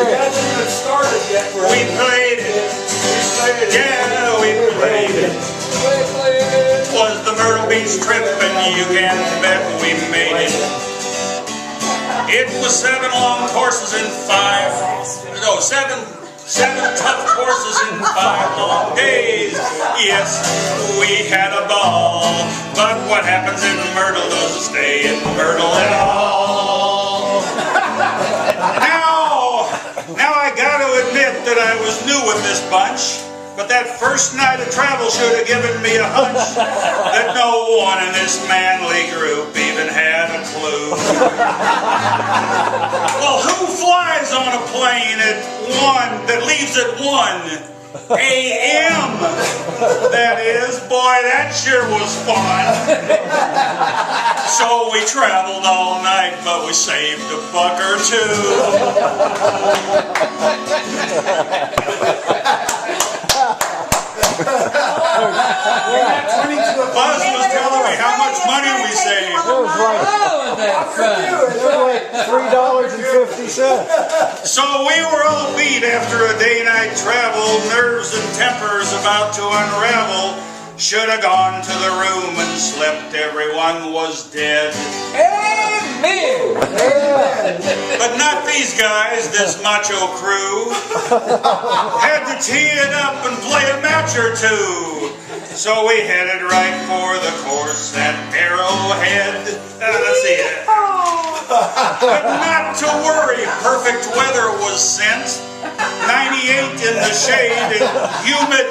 It hasn't even started yet. We played it. Yeah, we played it. Was the Myrtle Beach trip, and you can bet we made it. It was 7 long courses in 7 tough courses in 5 long days. Yes, we had a ball, but what happens in Myrtle doesn't stay in Myrtle at all. Now I got to admit that I was new with this bunch. But that first night of travel should have given me a hunch that no one in this manly group even had a clue. Well, who flies on a plane that leaves at 1 a.m.? That is, boy, that sure was fun. So we traveled all night, but we saved a buck or two. Buzz was telling me how much money we saved. It was like $3.50. So we were all beat after a day-night travel, nerves and tempers about to unravel. Should have gone to the room and slept, everyone was dead. Amen! But not these guys, this macho crew. Had to tee it up and play a match or two. So we headed right for the course at Arrowhead. Let's see it. But not to worry, perfect weather was sent. 98 in the shade and humid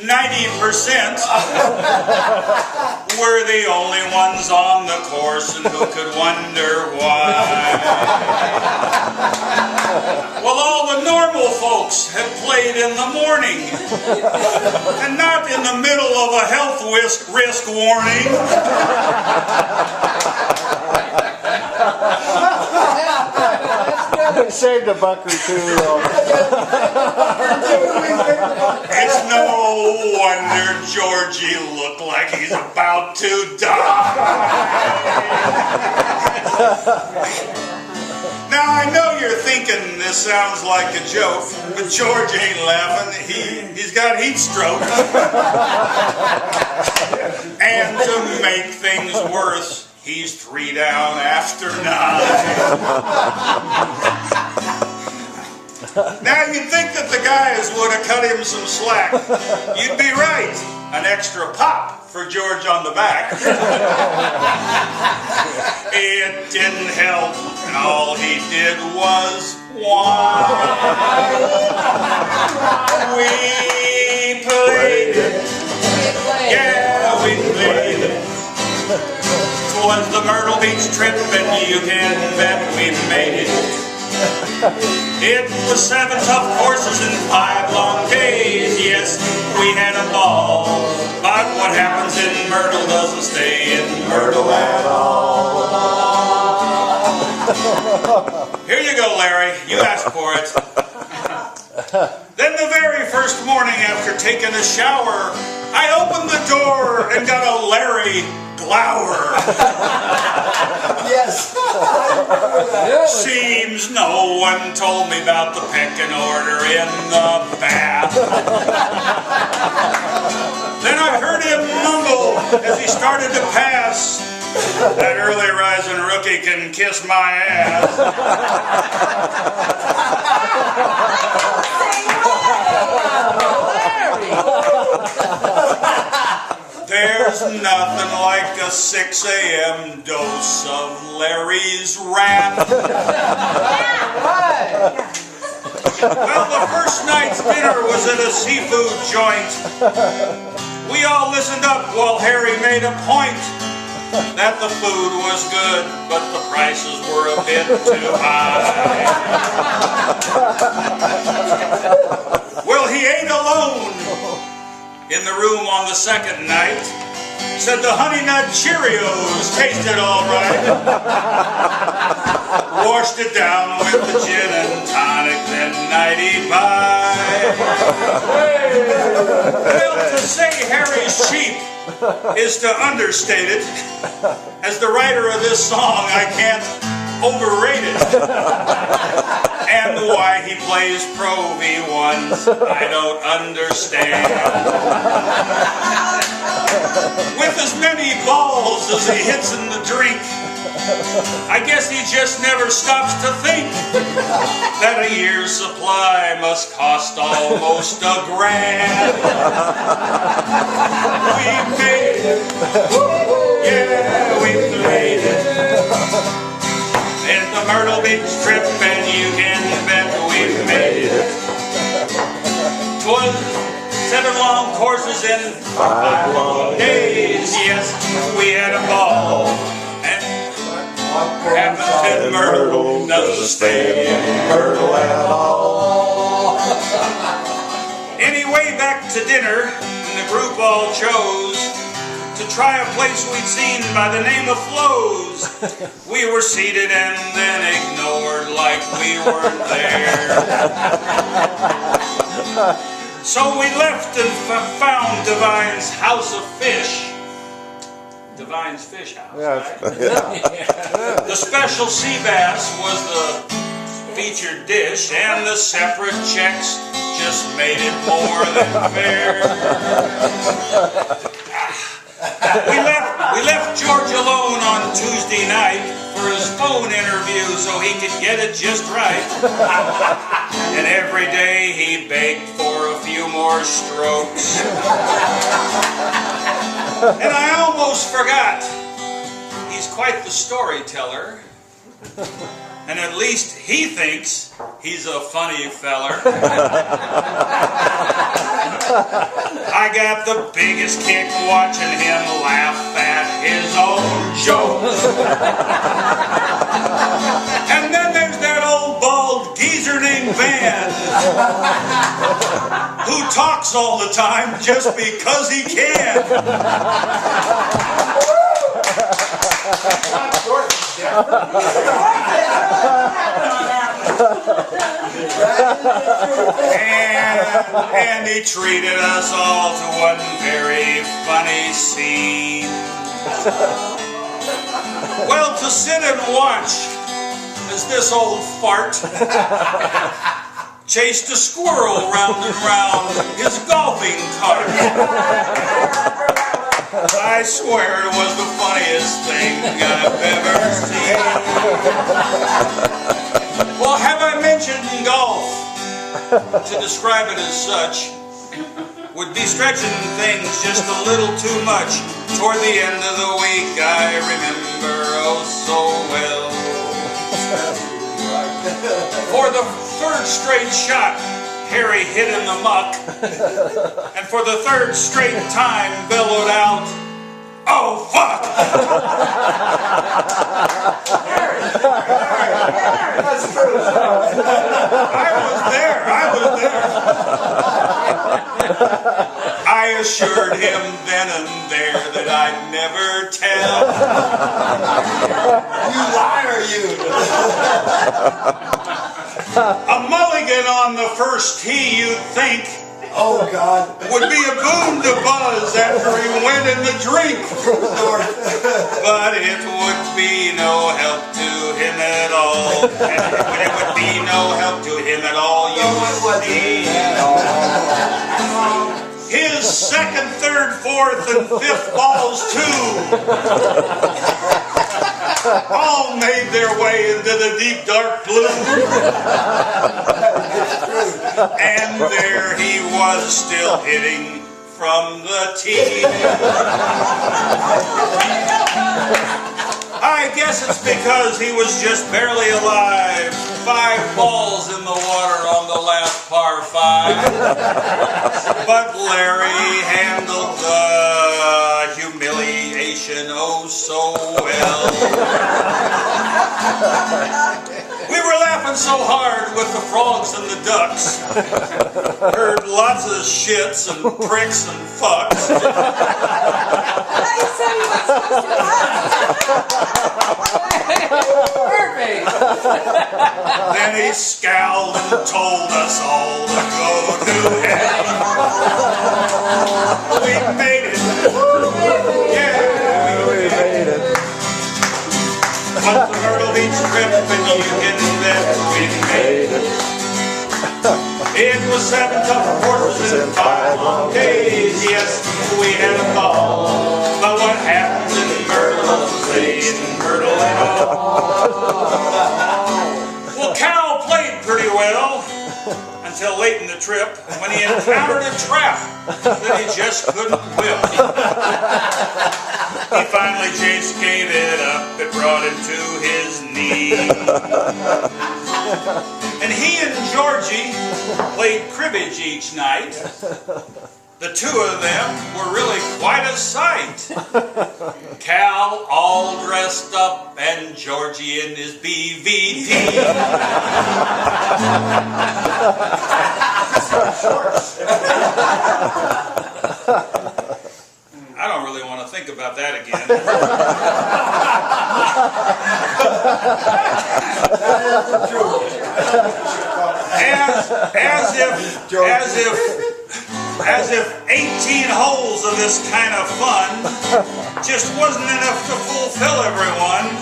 90%. We're the only ones on the course, and who could wonder why? Well, all the normal folks had played in the morning, and not in the middle of a health risk warning. It saved a buck or two, though. It's no wonder Georgie looked like he's about to die. Now I know you're thinking this sounds like a joke, but George ain't laughing. He's got heat stroke. And to make things worse, he's 3 down after 9. Now you'd think that the guys would have cut him some slack. You'd be right. An extra pop for George on the back. It didn't help, and all he did was whine. We played it. Yeah, we played it. Was the Myrtle Beach trip, and you can bet we made it. It was 7 tough courses in 5 long days. Yes, we had a ball, but what happens in Myrtle doesn't stay in Myrtle at all. Here you go, Larry. You asked for it. Then the very first morning after taking a shower, I opened the door and got a Larry glower. Yes. Seems no one told me about the pecking order in the bath. Then I heard him mumble as he started to pass, "That early rising rookie can kiss my ass." There's nothing like a 6 a.m. dose of Larry's wrath. Well, the first night's dinner was at a seafood joint. We all listened up while Harry made a point that the food was good, but the prices were a bit too high. Well, he ate alone in the room on the second night. Said the Honey Nut Cheerios tasted all right. Washed it down with the gin and tonic, then nighty-bye. Well, to say Harry's cheap is to understate it. As the writer of this song, I can't overrate it. And why he plays Pro V1s, I don't understand. With as many balls as he hits in the drink, I guess he just never stops to think that a year's supply must cost almost $1,000. We made it. Yeah, we made it. It's the Myrtle Beach trip, and you can bet we made it. 'Twas 7 long courses in 5 long days. Yes, we had a ball. And happens in Myrtle doesn't stay in Myrtle at all. Anyway, back to dinner, and the group all chose to try a place we'd seen by the name of Flo's. We were seated and then ignored like we weren't there. So we left and found Divine's House of Fish. Divine's Fish House, right? Yeah. The special sea bass was the featured dish, and the separate checks just made it more than fair. We left George alone on Tuesday night for his phone interview so he could get it just right. And every day he begged for a few more strokes. And I almost forgot, he's quite the storyteller. And at least he thinks he's a funny feller. I got the biggest kick watching him laugh at his own jokes. And then there's that old bald geezer named Van, who talks all the time just because he can. And he treated us all to one very funny scene. Well, to sit and watch as this old fart chased a squirrel round and round his golfing cart. I swear it was the funniest thing I've ever seen. Well, have I mentioned golf? To describe it as such would be stretching things just a little too much. Toward the end of the week, I remember oh so well. For the 3rd straight shot, Harry hit in the muck, and for the 3rd straight time bellowed out, "Oh fuck!" That's true. I was there. I assured him then and there that I'd never tell. You liar, you. A mulligan on the first tee, you'd think, Oh, God. would be a boon to Buzz after he went in the drink. But it would be no help to him at all. And it would be no help to him at all, you see. His 2nd, 3rd, 4th, and 5th balls, too, all made their way into the deep dark blue. And there he was, still hitting from the tee. I guess it's because he was just barely alive. 5 balls in the water on the last par 5. But Larry handled the humiliation oh so well. We were laughing so hard with the frogs and the ducks. Heard lots of shits and pricks and fucks. Perfect. Then he scowled and told us all to go to hell. We made it. Yeah, We made it. But the Myrtle Myrtle Beach trip, and you can bet we made it. It was 7 tough horses and 5 long days. Yes, we had a ball. But what happens in Myrtle stays in Myrtle at all. Well, Cal played pretty well until late in the trip when he encountered a trap that he just couldn't whip. He finally just gave it up. It brought him to his knees. And he and Georgie played cribbage each night. The two of them were really quite a sight. Cal all dressed up and Georgie in his BVD. I don't really want to think about that again. As if 18 holes of this kind of fun just wasn't enough to fulfill everyone.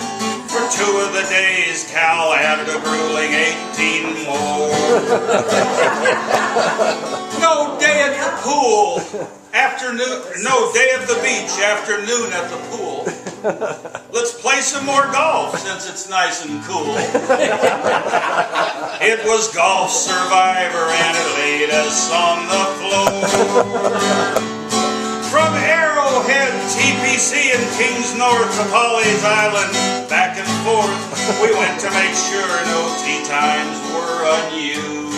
For 2 of the days, Cal added a grueling 18 more. No day at the pool, afternoon. No day at the beach, afternoon at the pool. Let's play some more golf since it's nice and cool. It was Golf Survivor and it laid us on the floor. From Arrowhead, TPC, and Kings North to Polly's Island, back and forth, we went to make sure no tea times were unused.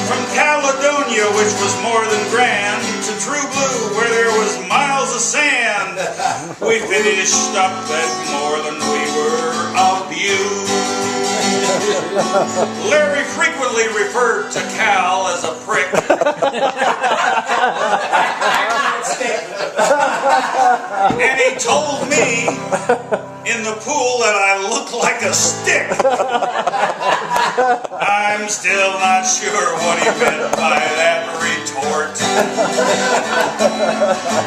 From Caledonia, which was more than grand, to True Blue, where there was miles of sand, we finished up at more than we were abused. Larry frequently referred to Cal as a prick. And he told me in the pool that I look like a stick. I'm still not sure what he meant by that retort.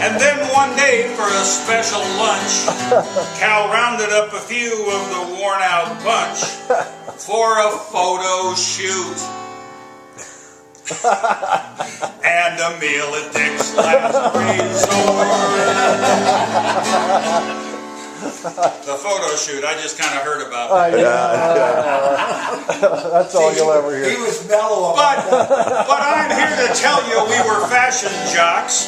And then one day for a special lunch, Cal rounded up a few of the worn out bunch for a photo shoot. And a meal at Dick's last resort. The photo shoot, I just kind of heard about that. That's all you'll ever hear. He was mellow about that. But I'm here to tell you we were fashion jocks.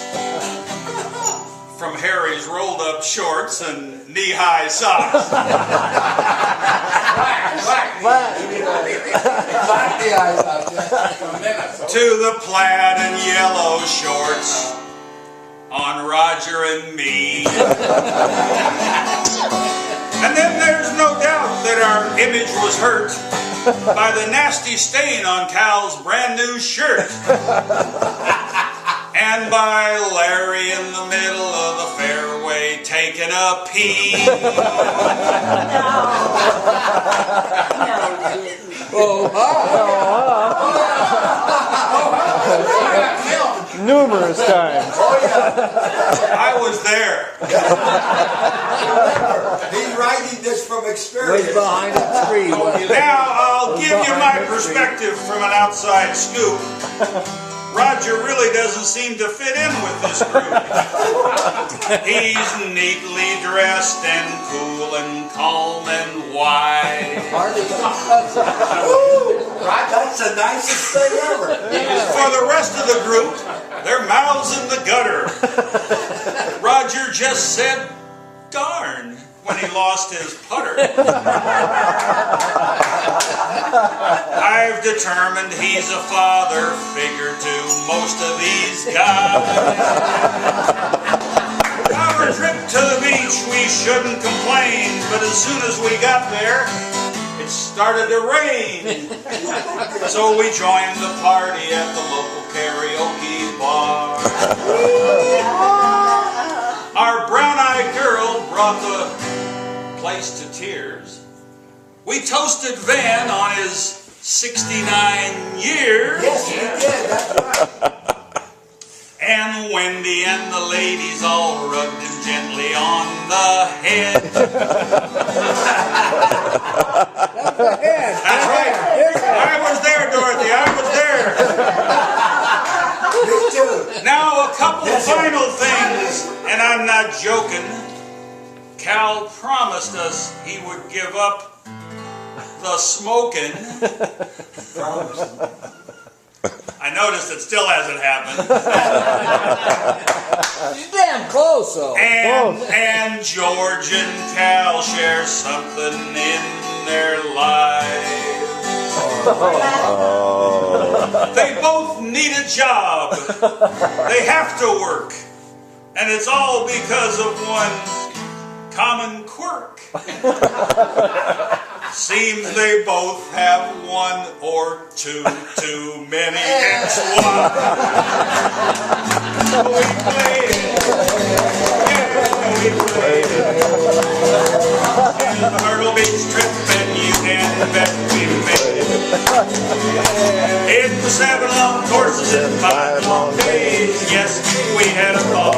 From Harry's rolled up shorts and knee-high socks. To the plaid and yellow shorts on Roger and me. And then there's no doubt that our image was hurt by the nasty stain on Cal's brand new shirt. And by Larry in the middle of the fairway taking a pee. Numerous times. I was there. He's writing this from experience. Right behind a tree. Now I'll give you my perspective from an outside scoop. Roger really doesn't seem to fit in with this group. He's neatly dressed and cool and calm and wise. That's the nicest thing ever. For the rest of the group, their mouths in the gutter. Roger just said, darn, when he lost his putter. I've determined he's a father figure to most of these guys. Our trip to the beach, we shouldn't complain, but as soon as we got there, it started to rain. So we joined the party at the local karaoke bar. Our brown-eyed girl brought the place to tears. We toasted Van on his 69 years. Yes, he did. That's right. And Wendy and the ladies all rubbed him gently on the head. That's right. I was there, Dorothy. I was there. Me too. Now, a couple of final things, and I'm not joking. Cal promised us he would give up the smoking. I noticed it still hasn't happened. You're damn close, though. And George and Cal share something in their lives. They both need a job. They have to work. And it's all because of one common quirk. Seems they both have one or two too many ex-wives. We played it. Yeah, we played it. And the Myrtle Beach trip, and you can bet we made it. It was 7 long courses and 5 long days. Yes, we had a ball.